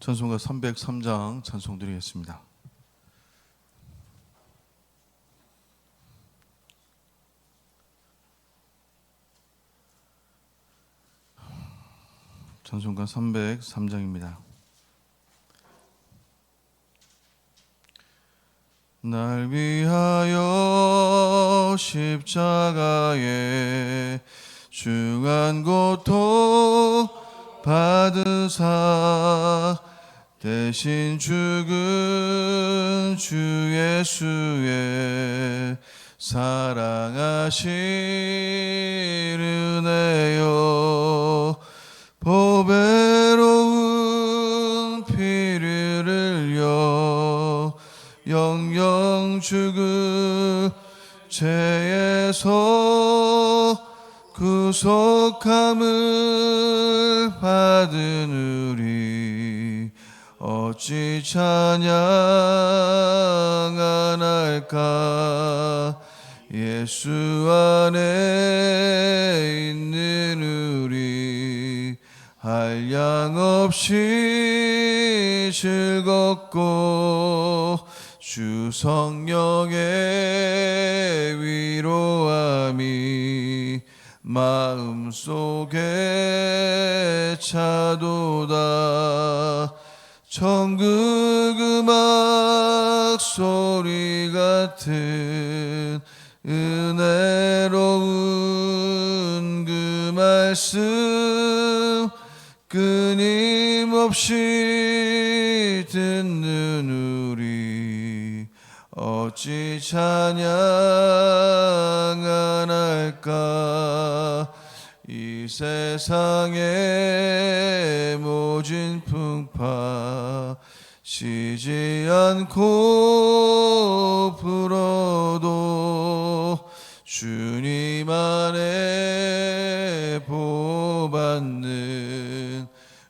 찬송가 303장 찬송 드리겠습니다. 찬송가 303장입니다. 날 위하여 십자가에 중한 고통 받으사 대신 죽은 주 예수의 사랑하신 은혜여 보배로운 피를 흘려 영영 죽은 죄에서 구속함을 받은 우리 어찌 찬양 안 할까. 예수 안에 있는 우리 한량없이 즐겁고 주 성령의 위로함이 마음속에 차도다. 천국 음악 소리 같은 은혜로운 그 말씀 끊임없이 듣는 우리 어찌 찬양 안 할까. 이 세상의 모진 풍파 쉬지 않고 불어도 주님 안에 보받는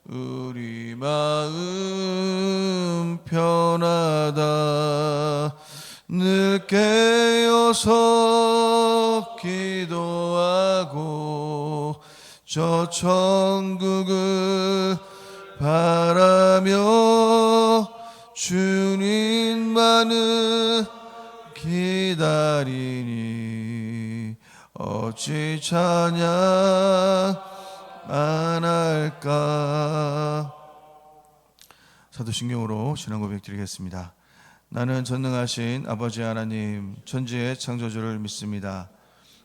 우리 마음 편하다. 늘 깨어서 기도하고 저 천국을 바라며 주님만을 기다리니 어찌 찬양 안 할까. 사도신경으로 신앙 고백 드리겠습니다. 나는 전능하신 아버지 하나님 천지의 창조주를 믿습니다.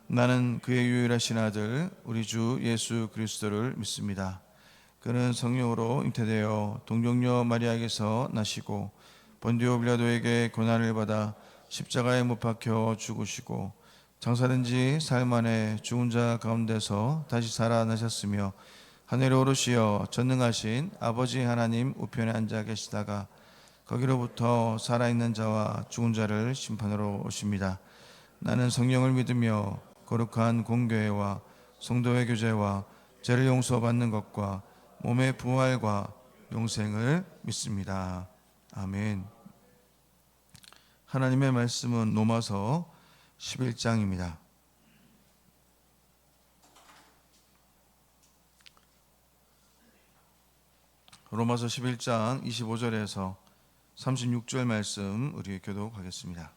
나는 그의 유일하신 아들 우리 주 예수 그리스도를 믿습니다. 그는 성령으로 잉태되어 동정녀 마리아에게서 나시고 본디오 빌라도에게 고난을 받아 십자가에 못 박혀 죽으시고 장사된 지 사흘 만에 죽은 자 가운데서 다시 살아나셨으며 하늘에 오르시어 전능하신 아버지 하나님 우편에 앉아 계시다가 거기로부터 살아있는 자와 죽은 자를 심판하러 오십니다. 나는 성령을 믿으며 거룩한 공교회와 성도의 교제와 죄를 용서받는 것과 몸의 부활과 영생을 믿습니다. 아멘. 하나님의 말씀은 로마서 11장입니다. 로마서 11장 25절에서 36절 말씀 우리 교독하겠습니다.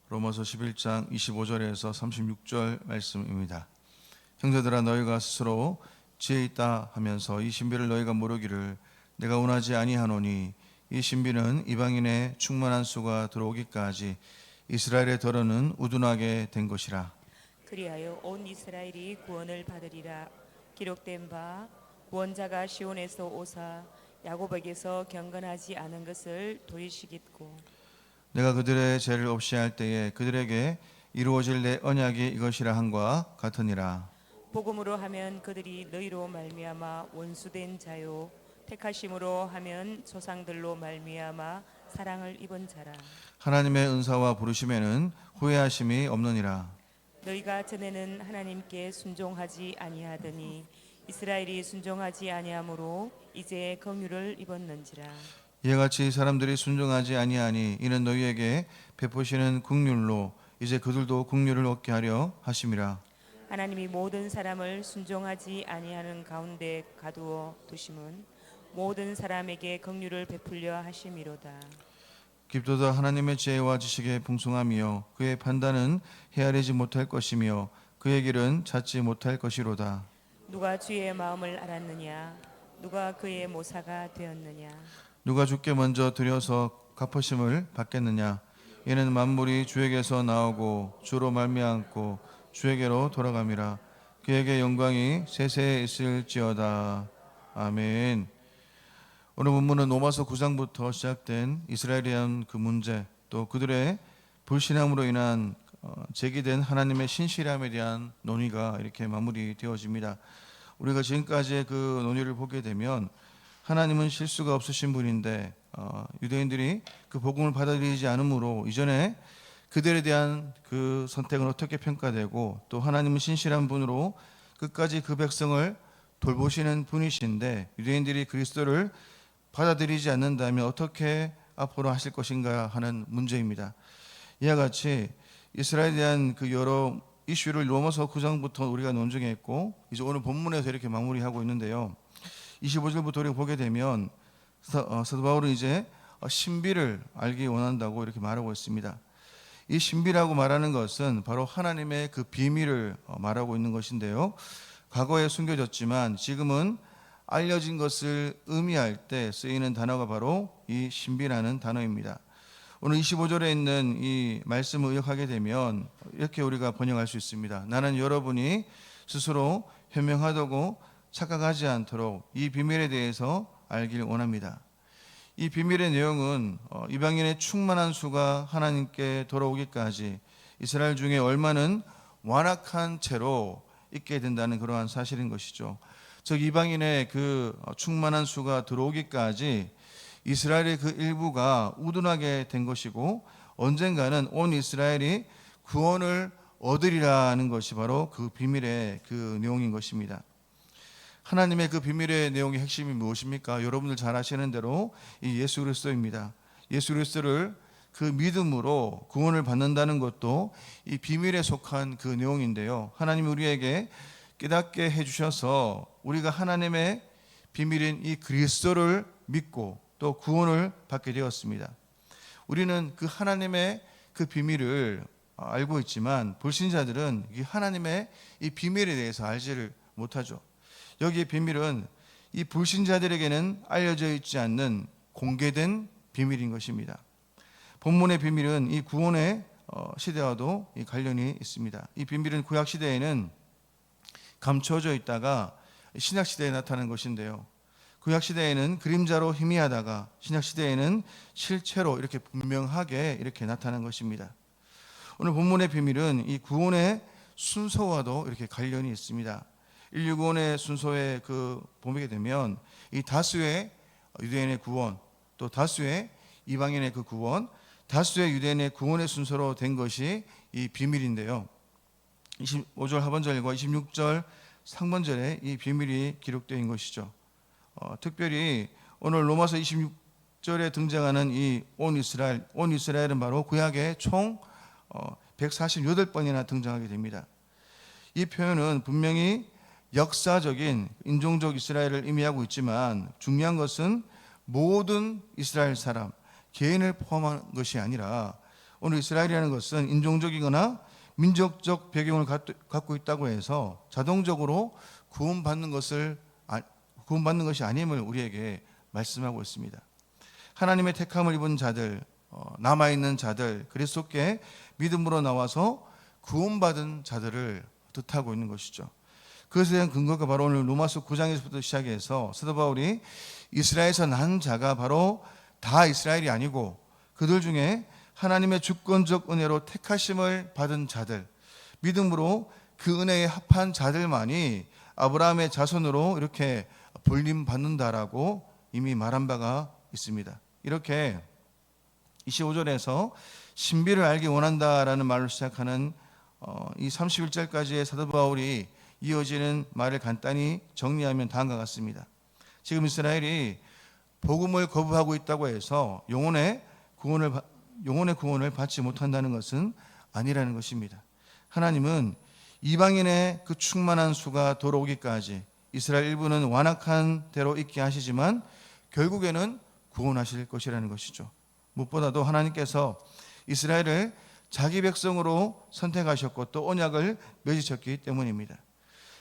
로마서 11장 25절에서 36절 말씀입니다. 형제들아 너희가 스스로 지혜 있다 하면서 이 신비를 너희가 모르기를 내가 원하지 아니하노니 이 신비는 이방인의 충만한 수가 들어오기까지 이스라엘의 더러는 우둔하게 된 것이라. 그리하여 온 이스라엘이 구원을 받으리라. 기록된 바 구원자가 시온에서 오사 야곱에게서 경건하지 않은 것을 도리시겠고 내가 그들의 죄를 없이 할 때에 그들에게 이루어질 내 언약이 이것이라 함과 같으니라. 복음으로 하면 그들이 너희로 말미암아 원수된 자요 택하심으로 하면 조상들로 말미암아 사랑을 입은 자라. 하나님의 은사와 부르심에는 후회하심이 없느니라. 너희가 전에는 하나님께 순종하지 아니하더니 이스라엘이 순종하지 아니하므로 이제 긍휼을 입었는지라. 이와 같이 사람들이 순종하지 아니하니 이는 너희에게 베푸시는 긍휼로 이제 그들도 긍휼을 얻게 하려 하심이라. 하나님이 모든 사람을 순종하지 아니하는 가운데 가두어 두심은 모든 사람에게 긍휼을 베풀려 하심이로다. 깊도다 하나님의 지혜와 지식의 풍성함이요 그의 판단은 헤아리지 못할 것이며 그의 길은 찾지 못할 것이로다. 누가 주의 마음을 알았느냐? 누가 그의 모사가 되었느냐? 누가 주께 먼저 드려서 갚으심을 받겠느냐? 이는 만물이 주에게서 나오고 주로 말미암고 주에게로 돌아감이라. 그에게 영광이 세세에 있을지어다. 아멘. 오늘 본문은 로마서 9장부터 시작된 이스라엘에 대한 그 문제, 또 그들의 불신앙으로 인한 제기된 하나님의 신실함에 대한 논의가 이렇게 마무리되어집니다. 우리가 지금까지의 그 논의를 보게 되면 하나님은 실수가 없으신 분인데 유대인들이 그 복음을 받아들이지 않으므로 이전에 그들에 대한 그 선택은 어떻게 평가되고, 또 하나님은 신실한 분으로 끝까지 그 백성을 돌보시는 분이신데 유대인들이 그리스도를 받아들이지 않는다면 어떻게 앞으로 하실 것인가 하는 문제입니다. 이와 같이 이스라엘에 대한 그 여러 이슈를 로마서 9장부터 우리가 논증했고, 이제 오늘 본문에서 이렇게 마무리하고 있는데요. 25절부터 우리가 보게 되면 사도 바울은 이제 신비를 알기 원한다고 이렇게 말하고 있습니다. 이 신비라고 말하는 것은 바로 하나님의 그 비밀을 말하고 있는 것인데요. 과거에 숨겨졌지만 지금은 알려진 것을 의미할 때 쓰이는 단어가 바로 이 신비라는 단어입니다. 오늘 25절에 있는 이 말씀을 의역하게 되면 이렇게 우리가 번역할 수 있습니다. 나는 여러분이 스스로 현명하다고 착각하지 않도록 이 비밀에 대해서 알길 원합니다. 이 비밀의 내용은 이방인의 충만한 수가 하나님께 돌아오기까지 이스라엘 중에 얼마는 완악한 채로 있게 된다는 그러한 사실인 것이죠. 즉 이방인의 그 충만한 수가 들어오기까지 이스라엘의 그 일부가 우둔하게 된 것이고, 언젠가는 온 이스라엘이 구원을 얻으리라는 것이 바로 그 비밀의 그 내용인 것입니다. 하나님의 그 비밀의 내용의 핵심이 무엇입니까? 여러분들 잘 아시는 대로 이 예수 그리스도입니다. 예수 그리스도를 그 믿음으로 구원을 받는다는 것도 이 비밀에 속한 그 내용인데요. 하나님이 우리에게 깨닫게 해주셔서 우리가 하나님의 비밀인 이 그리스도를 믿고 또 구원을 받게 되었습니다. 우리는 그 하나님의 그 비밀을 알고 있지만 불신자들은 이 하나님의 이 비밀에 대해서 알지를 못하죠. 여기에 비밀은 이 불신자들에게는 알려져 있지 않는 공개된 비밀인 것입니다. 본문의 비밀은 이 구원의 시대와도 이 관련이 있습니다. 이 비밀은 구약 시대에는 감춰져 있다가 신약 시대에 나타난 것인데요. 구약 시대에는 그림자로 희미하다가 신약 시대에는 실체로 이렇게 분명하게 이렇게 나타난 것입니다. 오늘 본문의 비밀은 이 구원의 순서와도 이렇게 관련이 있습니다. 인류 구원의 순서에 보게 되면 이 다수의 유대인의 구원, 또 다수의 이방인의 그 구원, 다수의 유대인의 구원의 순서로 된 것이 이 비밀인데요. 25절 하반절과 26절 상반절에 이 비밀이 기록되어 있는 것이죠. 특별히 오늘 로마서 26절에 등장하는 이 온 이스라엘은 바로 구약에 총 148번이나 등장하게 됩니다. 이 표현은 분명히 역사적인 인종적 이스라엘을 의미하고 있지만 중요한 것은 모든 이스라엘 사람, 개인을 포함한 것이 아니라 오늘 이스라엘이라는 것은 인종적이거나 민족적 배경을 갖고 있다고 해서 자동적으로 구원받는 것이 아님을 우리에게 말씀하고 있습니다. 하나님의 택함을 입은 자들, 남아있는 자들, 그리스도께 믿음으로 나와서 구원받은 자들을 뜻하고 있는 것이죠. 그것에 대한 근거가 바로 오늘 로마서 9장에서부터 시작해서 사도 바울이 이스라엘에서 난 자가 바로 다 이스라엘이 아니고 그들 중에 하나님의 주권적 은혜로 택하심을 받은 자들, 믿음으로 그 은혜에 합한 자들만이 아브라함의 자손으로 이렇게 불림받는다라고 이미 말한 바가 있습니다. 이렇게 25절에서 신비를 알기 원한다라는 말로 시작하는 이 31절까지의 사도 바울이 이어지는 말을 간단히 정리하면 다음과 같습니다. 지금 이스라엘이 복음을 거부하고 있다고 해서 영혼의 구원을 받지 못한다는 것은 아니라는 것입니다. 하나님은 이방인의 그 충만한 수가 돌아오기까지 이스라엘 일부는 완악한 대로 있게 하시지만 결국에는 구원하실 것이라는 것이죠. 무엇보다도 하나님께서 이스라엘을 자기 백성으로 선택하셨고 또 언약을 맺으셨기 때문입니다.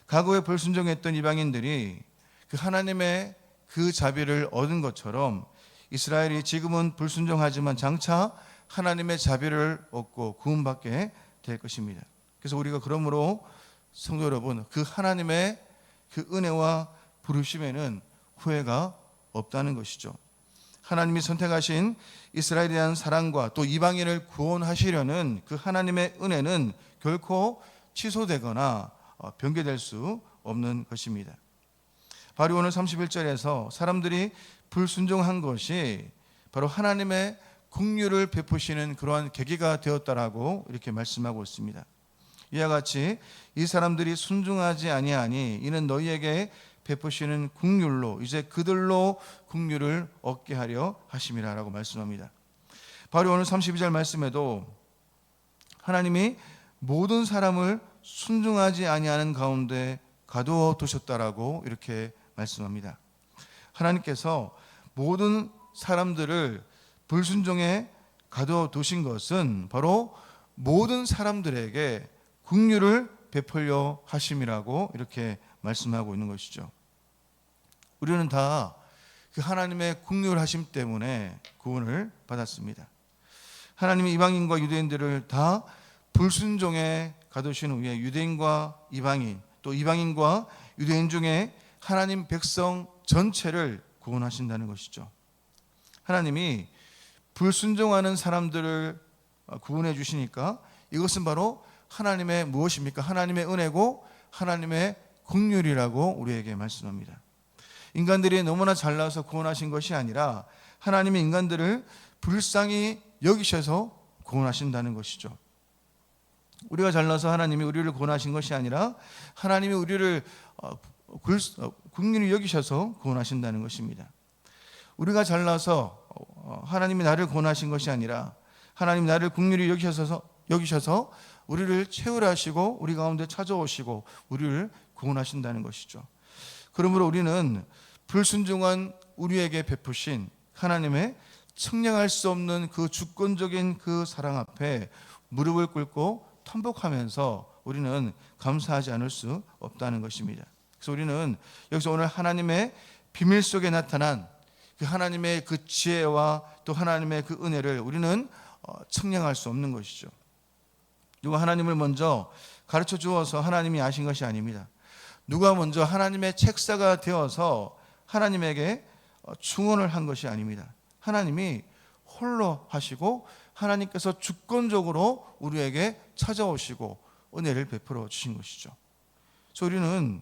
과거에 불순종했던 이방인들이 그 하나님의 그 자비를 얻은 것처럼 이스라엘이 지금은 불순종하지만 장차 하나님의 자비를 얻고 구원받게 될 것입니다. 그래서 우리가 그러므로 성도 여러분, 그 하나님의 그 은혜와 부르심에는 후회가 없다는 것이죠. 하나님이 선택하신 이스라엘에 대한 사랑과 또 이방인을 구원하시려는 그 하나님의 은혜는 결코 취소되거나 변개될 수 없는 것입니다. 바로 오늘 31절에서 사람들이 불순종한 것이 바로 하나님의 긍휼을 베푸시는 그러한 계기가 되었다라고 이렇게 말씀하고 있습니다. 이와 같이 이 사람들이 순종하지 아니하니 이는 너희에게 베푸시는 긍휼로 이제 그들로 긍휼을 얻게 하려 하심이라라고 말씀합니다. 바로 오늘 32절 말씀에도 하나님이 모든 사람을 순종하지 아니하는 가운데 가두어 두셨다라고 이렇게 말씀합니다. 하나님께서 모든 사람들을 불순종에 가두어 두신 것은 바로 모든 사람들에게 긍휼을 베풀려 하심이라고 이렇게 말씀하고 있는 것이죠. 우리는 다 그 하나님의 긍휼하심 때문에 구원을 받았습니다. 하나님이 이방인과 유대인들을 다 불순종에 가두신 후에 유대인과 이방인 또 이방인과 유대인 중에 하나님 백성 전체를 구원하신다는 것이죠. 하나님이 불순종하는 사람들을 구원해 주시니까 이것은 바로 하나님의 무엇입니까? 하나님의 은혜고 하나님의 긍휼이라고 우리에게 말씀합니다. 인간들이 너무나 잘나서 구원하신 것이 아니라 하나님이 인간들을 불쌍히 여기셔서 구원하신다는 것이죠. 우리가 잘나서 하나님이 우리를 구원하신 것이 아니라 하나님이 우리를 긍휼히 여기셔서 구원하신다는 것입니다. 우리가 잘나서 하나님이 나를 구원하신 것이 아니라 하나님이 나를 긍휼히 여기셔서 우리를 채울하시고 우리 가운데 찾아오시고 우리를 구원하신다는 것이죠. 그러므로 우리는 불순종한 우리에게 베푸신 하나님의 측량할 수 없는 그 주권적인 그 사랑 앞에 무릎을 꿇고 통복하면서 우리는 감사하지 않을 수 없다는 것입니다. 그래서 우리는 여기서 오늘 하나님의 비밀 속에 나타난 그 하나님의 그 지혜와 또 하나님의 그 은혜를 우리는 측량할 수 없는 것이죠. 누가 하나님을 먼저 가르쳐 주어서 하나님이 아신 것이 아닙니다. 누가 먼저 하나님의 책사가 되어서 하나님에게 충원을 한 것이 아닙니다. 하나님이 홀로 하시고 하나님께서 주권적으로 우리에게 찾아오시고 은혜를 베풀어 주신 것이죠. 그래서 우리는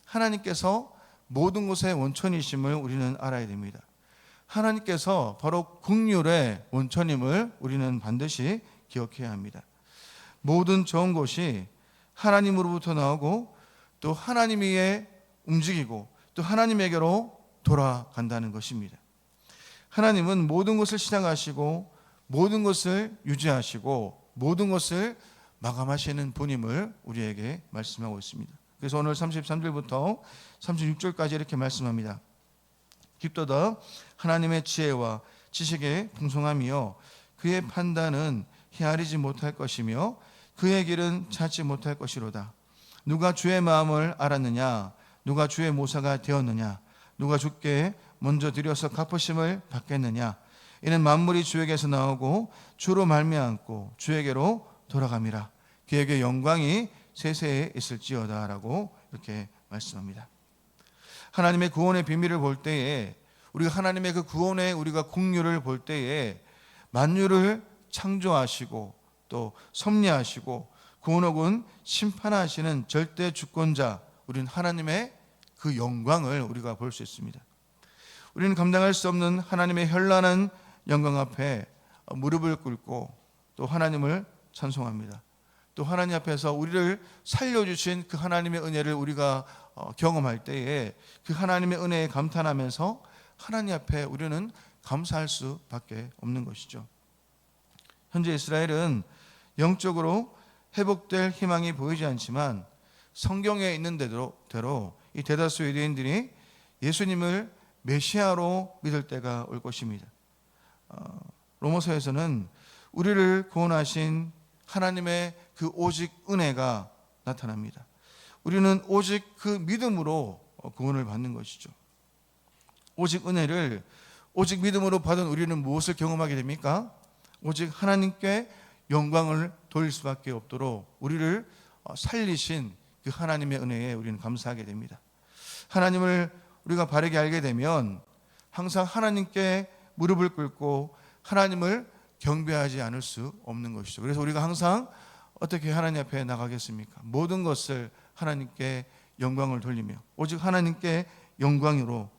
하나님께서 모든 것의 원천이심을 우리는 알아야 됩니다. 하나님께서 바로 긍휼의 원천임을 우리는 반드시 기억해야 합니다. 모든 좋은 것이 하나님으로부터 나오고 또 하나님 위에 움직이고 또 하나님에게로 돌아간다는 것입니다. 하나님은 모든 것을 시작하시고 모든 것을 유지하시고 모든 것을 마감하시는 분임을 우리에게 말씀하고 있습니다. 그래서 오늘 33절부터 36절까지 이렇게 말씀합니다. 깊도다 하나님의 지혜와 지식의 풍성함이요 그의 판단은 헤아리지 못할 것이며 그의 길은 찾지 못할 것이로다. 누가 주의 마음을 알았느냐? 누가 주의 모사가 되었느냐? 누가 주께 먼저 드려서 갚으심을 받겠느냐? 이는 만물이 주에게서 나오고 주로 말미암고 주에게로 돌아감이라. 그에게 영광이 세세에 있을지어다 라고 이렇게 말씀합니다. 하나님의 구원의 비밀을 볼 때에 우리가 하나님의 그 구원의 우리가 긍휼을 볼 때에 만유를 창조하시고 또 섭리하시고 구원 혹은 심판하시는 절대 주권자 우리는 하나님의 그 영광을 우리가 볼 수 있습니다. 우리는 감당할 수 없는 하나님의 현란한 영광 앞에 무릎을 꿇고 또 하나님을 찬송합니다. 또 하나님 앞에서 우리를 살려주신 그 하나님의 은혜를 우리가 경험할 때에 그 하나님의 은혜에 감탄하면서 하나님 앞에 우리는 감사할 수밖에 없는 것이죠. 현재 이스라엘은 영적으로 회복될 희망이 보이지 않지만 성경에 있는 대로 이 대다수 유대인들이 예수님을 메시아로 믿을 때가 올 것입니다. 로마서에서는 우리를 구원하신 하나님의 그 오직 은혜가 나타납니다. 우리는 오직 그 믿음으로 구원을 받는 것이죠. 오직 은혜를 오직 믿음으로 받은 우리는 무엇을 경험하게 됩니까? 오직 하나님께 영광을 돌릴 수밖에 없도록 우리를 살리신 그 하나님의 은혜에 우리는 감사하게 됩니다. 하나님을 우리가 바르게 알게 되면 항상 하나님께 무릎을 꿇고 하나님을 경배하지 않을 수 없는 것이죠. 그래서 우리가 항상 어떻게 하나님 앞에 나가겠습니까? 모든 것을 하나님께 영광을 돌리며 오직 하나님께 영광으로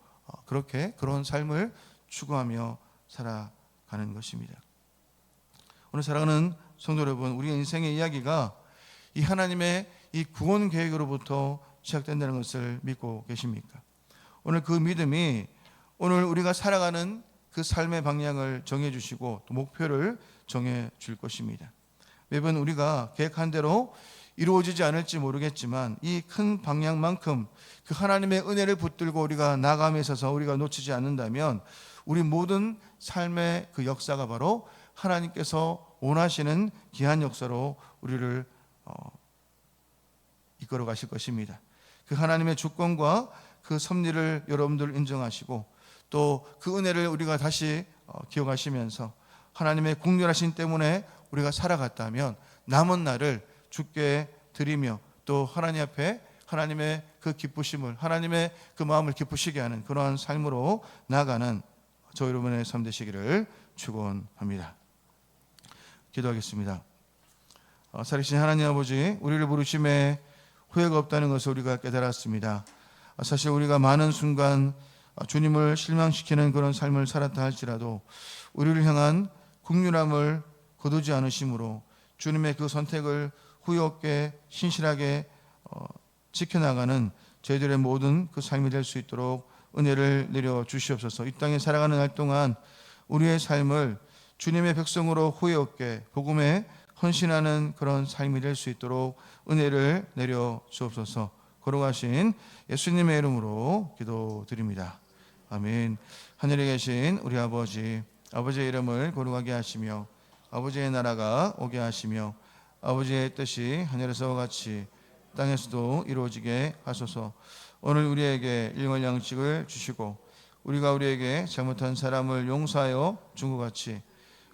그런 삶을 추구하며 살아가는 것입니다. 오늘 사랑하는 성도 여러분, 우리의 인생의 이야기가 이 하나님의 이 구원 계획으로부터 시작된다는 것을 믿고 계십니까? 오늘 그 믿음이 오늘 우리가 살아가는 그 삶의 방향을 정해 주시고 또 목표를 정해 줄 것입니다. 매번 우리가 계획한 대로 이루어지지 않을지 모르겠지만 이 큰 방향만큼 그 하나님의 은혜를 붙들고 우리가 나감에 있어서 우리가 놓치지 않는다면 우리 모든 삶의 그 역사가 바로 하나님께서 원하시는 귀한 역사로 우리를 이끌어 가실 것입니다. 그 하나님의 주권과 그 섭리를 여러분들 인정하시고 또 그 은혜를 우리가 다시 기억하시면서 하나님의 국률하신 때문에 우리가 살아갔다면 남은 날을 주께 드리며 또 하나님 앞에 하나님의 그 기쁘심을 하나님의 그 마음을 기쁘시게 하는 그러한 삶으로 나아가는 저 여러분의 삶 되시기를 축원합니다. 기도하겠습니다. 살아계신 하나님 아버지, 우리를 부르심에 후회가 없다는 것을 우리가 깨달았습니다. 사실 우리가 많은 순간 주님을 실망시키는 그런 삶을 살았다 할지라도 우리를 향한 긍휼함을 거두지 않으심으로 주님의 그 선택을 후회 없게 신실하게 지켜나가는 저희들의 모든 그 삶이 될 수 있도록 은혜를 내려 주시옵소서. 이 땅에 살아가는 날 동안 우리의 삶을 주님의 백성으로 후회 없게 복음에 헌신하는 그런 삶이 될 수 있도록 은혜를 내려 주옵소서. 걸어가신 예수님의 이름으로 기도드립니다. 아멘. 하늘에 계신 우리 아버지, 아버지의 이름을 거룩하게 하시며 아버지의 나라가 오게 하시며 아버지의 뜻이 하늘에서와 같이 땅에서도 이루어지게 하소서. 오늘 우리에게 일용할 양식을 주시고 우리가 우리에게 잘못한 사람을 용서하여 준 것 같이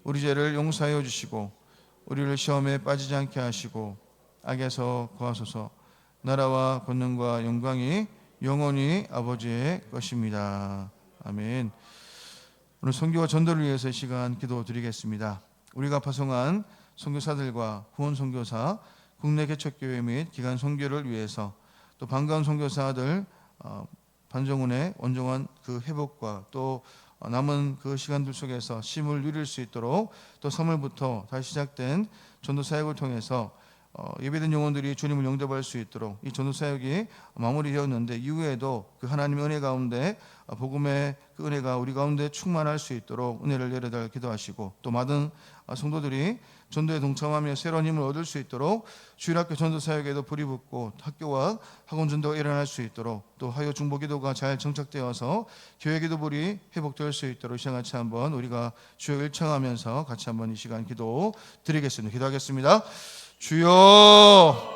우리 죄를 용서하여 주시고 우리를 시험에 빠지지 않게 하시고 악에서 구하소서. 나라와 권능과 영광이 영원히 아버지의 것입니다. 아멘. 오늘 선교와 전도를 위해서 이 시간 기도드리겠습니다. 우리가 파송한 선교사들과 후원 선교사, 국내 개척교회 및 기간 선교를 위해서 또 반가운 선교사들 반정운의 온전한 그 회복과 또 남은 그 시간들 속에서 쉼을 누릴 수 있도록 또 3월부터 다시 시작된 전도 사역을 통해서 예배된 영혼들이 주님을 영접할 수 있도록 이 전도 사역이 마무리되었는데 이후에도 그 하나님의 은혜 가운데 복음의 그 은혜가 우리 가운데 충만할 수 있도록 은혜를 내려달 기도하시고 또 많은 성도들이 전도에 동참하며 새로운 힘을 얻을 수 있도록 주일학교 전도 사역에도 불이 붙고 학교와 학원 전도가 일어날 수 있도록 또 하여 중보 기도가 잘 정착되어서 교회 기도불이 회복될 수 있도록 시간 같이 한번 우리가 주여 일청하면서 같이 한번 이 시간 기도 드리겠습니다. 기도하겠습니다. 주여